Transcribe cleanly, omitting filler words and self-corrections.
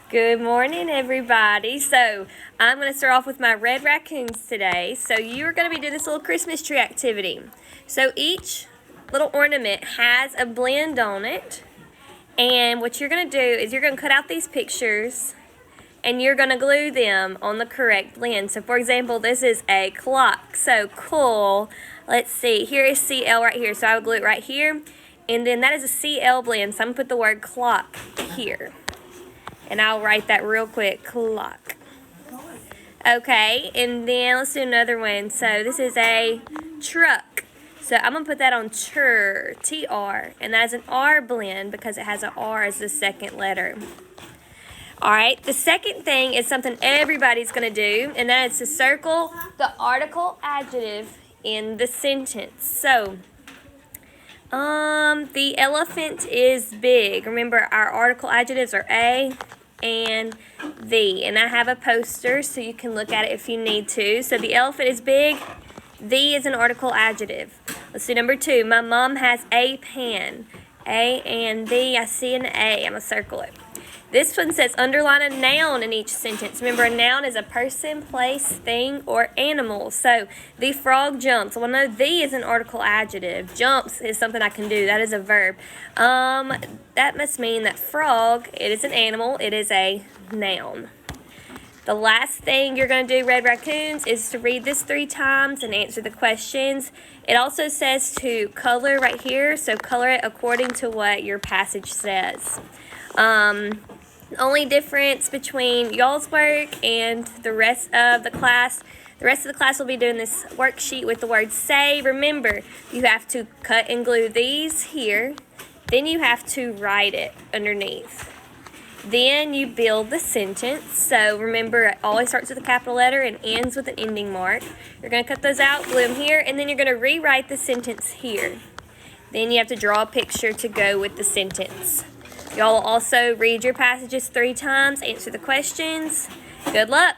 Good morning, everybody. So I'm going to start off with my red raccoons today. So you're going to be doing this little Christmas tree activity. So each little ornament has a blend on it. And what you're going to do is you're going to cut out these pictures and you're going to glue them on the correct blend. So for example, this is a clock. So cool. Let's see. Here is CL right here. So I would glue it right here. And then that is a CL blend. So I'm going to put the word clock here. And I'll write that real quick, clock. Okay, and then let's do another one. So this is a truck. So I'm going to put that on T-R. And that is an R blend because it has an R as the second letter. Alright, the second thing is something everybody's going to do. And that is to circle the article adjective in the sentence. So, the elephant is big. Remember, our article adjectives are A and the. And I have a poster so you can look at it if you need to. So the elephant is big. The is an article adjective. Let's do number 2. My mom has a pan. A and the. I see an A. I'm going to circle it. This one says underline a noun in each sentence. Remember, a noun is a person, place, thing, or animal. So, the frog jumps. Well, no, the is an article adjective. Jumps is something I can do. That is a verb. That must mean that frog, it is an animal. It is a noun. The last thing you're going to do, Red Raccoons, is to read this 3 times and answer the questions. It also says to color right here. So, color it according to what your passage says. The only difference between y'all's work and the rest of the class will be doing this worksheet with the word say. Remember, you have to cut and glue these here. Then you have to write it underneath. Then you build the sentence. So remember, it always starts with a capital letter and ends with an ending mark. You're going to cut those out, glue them here, and then you're going to rewrite the sentence here. Then you have to draw a picture to go with the sentence. Y'all will also read your passages 3 times, answer the questions. Good luck.